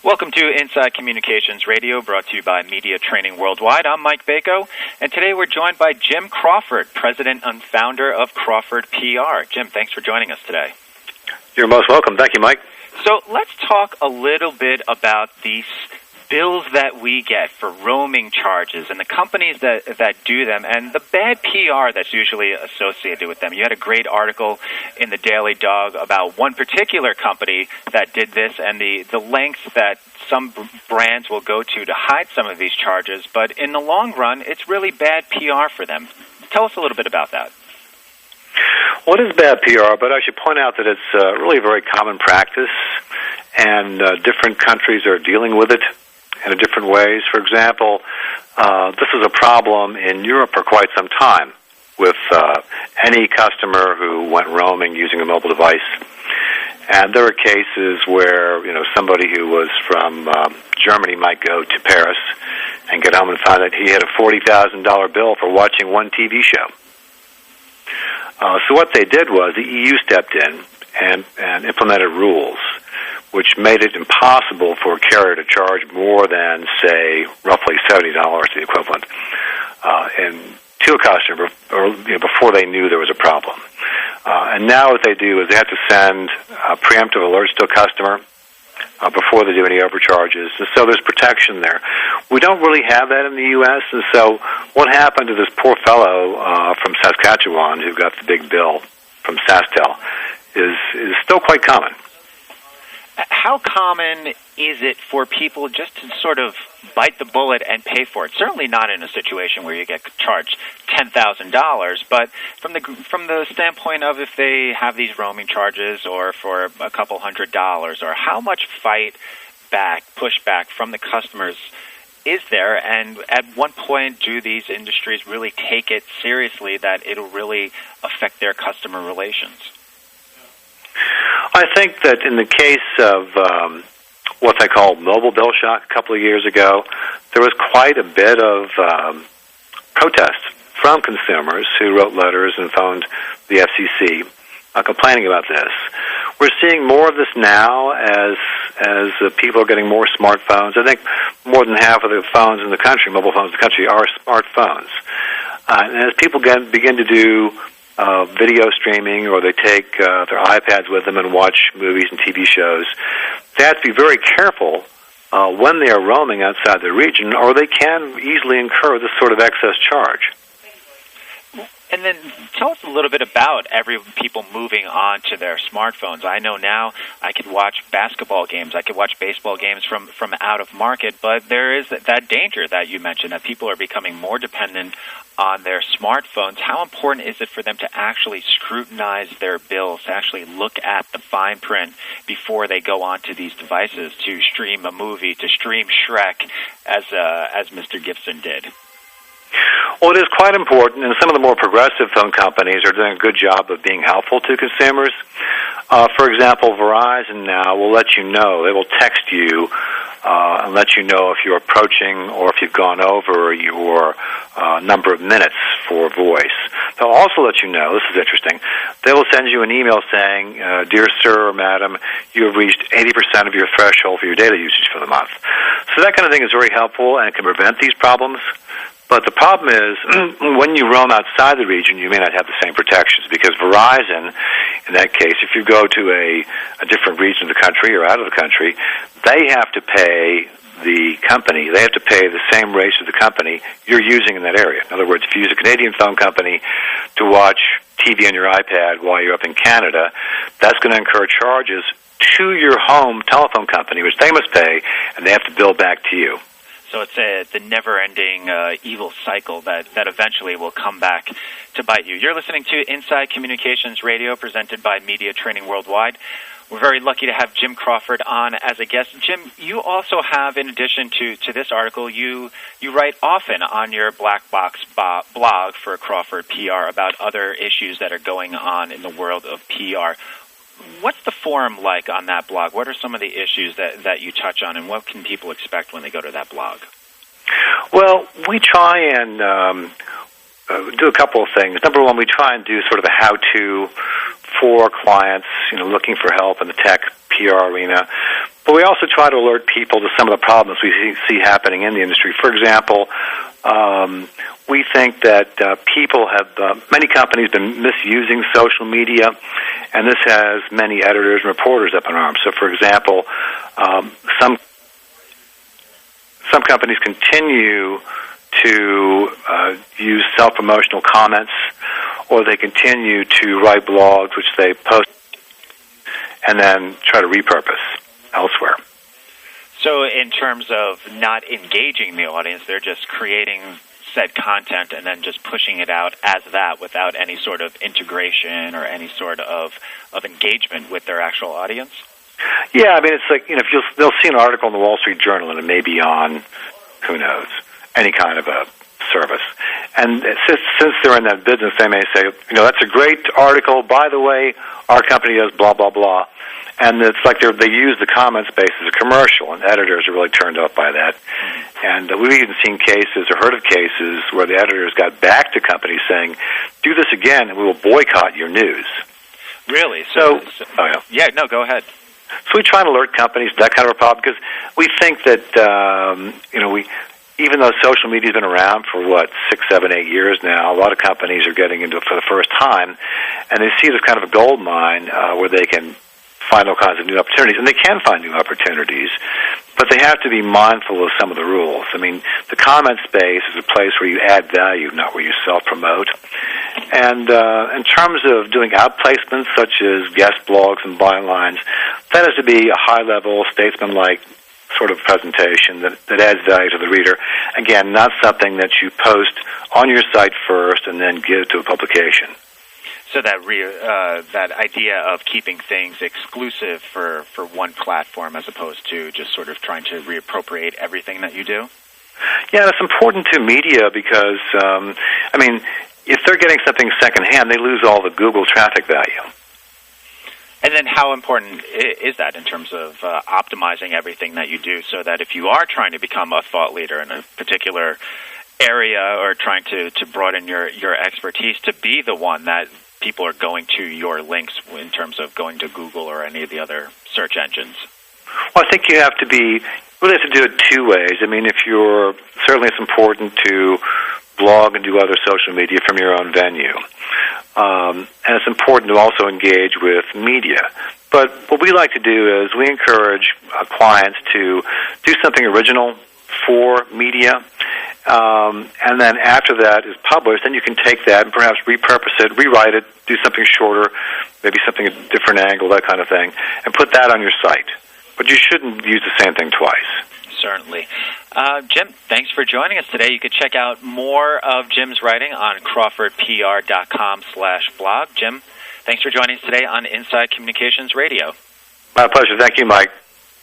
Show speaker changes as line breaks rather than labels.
Welcome to Inside Communications Radio, brought to you by Media Training Worldwide. I'm Mike Bako, and today we're joined by Jim Crawford, president and founder of Crawford PR. Jim, thanks for joining us today.
You're most welcome. Thank you, Mike.
So let's talk a little bit about these bills that we get for roaming charges and the companies that do them and the bad PR that's usually associated with them. You had a great article in the Daily Dog about one particular company that did this and the lengths that some brands will go to hide some of these charges, but in the long run, it's really bad PR for them. Tell us a little bit about that.
Well, it is bad PR, but I should point out that it's really a very common practice, and different countries are dealing with it in different ways. For example, this is a problem in Europe for quite some time with any customer who went roaming using a mobile device. And there are cases where, somebody who was from Germany might go to Paris and get home and find that he had a $40,000 bill for watching one TV show. So what they did was the EU stepped in and implemented rules which made it impossible for a carrier to charge more than, say, roughly $70, the equivalent, to a customer before they knew there was a problem. And now what they do is they have to send preemptive alerts to a customer before they do any overcharges. And so there's protection there. We don't really have that in the U.S., and so what happened to this poor fellow from Saskatchewan who got the big bill from SaskTel is still quite common.
How common is it for people just to sort of bite the bullet and pay for it? Certainly not in a situation where you get charged $10,000, but from the standpoint of if they have these roaming charges or for a couple $100, or how much pushback from the customers is there, and at one point do these industries really take it seriously that it'll really affect their customer relations?
I think that in the case of what they call mobile bill shock a couple of years ago, there was quite a bit of protest from consumers who wrote letters and phoned the FCC complaining about this. We're seeing more of this now as people are getting more smartphones. I think more than half of the phones in the country, mobile phones in the country, are smartphones. And as people begin to do video streaming, or they take their iPads with them and watch movies and TV shows, they have to be very careful when they are roaming outside the region, or they can easily incur this sort of excess charge.
And then tell us a little bit about people moving on to their smartphones. I know now I could watch basketball games, I could watch baseball games from out of market, but there is that danger that you mentioned, that people are becoming more dependent on their smartphones. How important is it for them to actually scrutinize their bills, to actually look at the fine print before they go onto these devices to stream a movie, to stream Shrek, as Mr. Gibson did?
Well, it is quite important, and some of the more progressive phone companies are doing a good job of being helpful to consumers. For example, Verizon now will let you know. They will text you and let you know if you're approaching or if you've gone over your number of minutes for voice. They'll also let you know, this is interesting, they will send you an email saying, dear sir or madam, you have reached 80% of your threshold for your data usage for the month. So that kind of thing is very helpful and can prevent these problems. But the problem is, when you roam outside the region, you may not have the same protections, because Verizon, in that case, if you go to a different region of the country or out of the country, they have to pay the company, they have to pay the same rates as the company you're using in that area. In other words, if you use a Canadian phone company to watch TV on your iPad while you're up in Canada, that's going to incur charges to your home telephone company, which they must pay, and they have to bill back to you.
So it's the never-ending evil cycle that eventually will come back to bite you. You're listening to Inside Communications Radio, presented by Media Training Worldwide. We're very lucky to have Jim Crawford on as a guest. Jim, you also have, in addition to this article, you write often on your Black Box blog for Crawford PR about other issues that are going on in the world of PR. What's the forum like on that blog? What are some of the issues that you touch on, and what can people expect when they go to that blog?
Well, we try and do a couple of things. Number one, we try and do sort of a how-to for clients, looking for help in the tech PR arena. But we also try to alert people to some of the problems we see happening in the industry. For example, we think that many companies have been misusing social media, and this has many editors and reporters up in arms. So, for example, some companies continue to use self-promotional comments, or they continue to write blogs which they post and then try to repurpose elsewhere.
So in terms of not engaging the audience, they're just creating said content and then just pushing it out as that without any sort of integration or any sort of engagement with their actual audience?
Yeah, I mean, it's like, they'll see an article in the Wall Street Journal and it may be on, who knows, any kind of a service. And since they're in that business, they may say, that's a great article. By the way, our company does blah, blah, blah. And it's like they use the comment space as a commercial, and editors are really turned off by that. And we've even seen cases or heard of cases where the editors got back to companies saying, do this again and we will boycott your news.
Really?
Oh, yeah.
Yeah, no, go ahead.
So we try to alert companies to that kind of a problem because we think that, even though social media has been around for, 6, 7, 8 years now, a lot of companies are getting into it for the first time, and they see it as kind of a gold mine where they can find all kinds of new opportunities. And they can find new opportunities, but they have to be mindful of some of the rules. I mean, the comment space is a place where you add value, not where you self-promote. And in terms of doing outplacements, such as guest blogs and bylines, that has to be a high-level, statesman-like sort of presentation that adds value to the reader. Again, not something that you post on your site first and then give to a publication.
So that idea of keeping things exclusive for one platform as opposed to just sort of trying to reappropriate everything that you do?
Yeah, it's important to media because, if they're getting something secondhand, they lose all the Google traffic value.
And then how important is that in terms of optimizing everything that you do so that if you are trying to become a thought leader in a particular area or trying to broaden your expertise, to be the one that people are going to your links in terms of going to Google or any of the other search engines?
Well, I think you have to really have to do it two ways. I mean, certainly it's important to blog and do other social media from your own venue. And it's important to also engage with media. But what we like to do is we encourage clients to do something original for media. And then after that is published, then you can take that and perhaps repurpose it, rewrite it, do something shorter, maybe something at a different angle, that kind of thing, and put that on your site. But you shouldn't use the same thing twice.
Certainly. Jim, thanks for joining us today. You could check out more of Jim's writing on crawfordpr.com/blog. Jim, thanks for joining us today on Inside Communications Radio.
My pleasure. Thank you, Mike.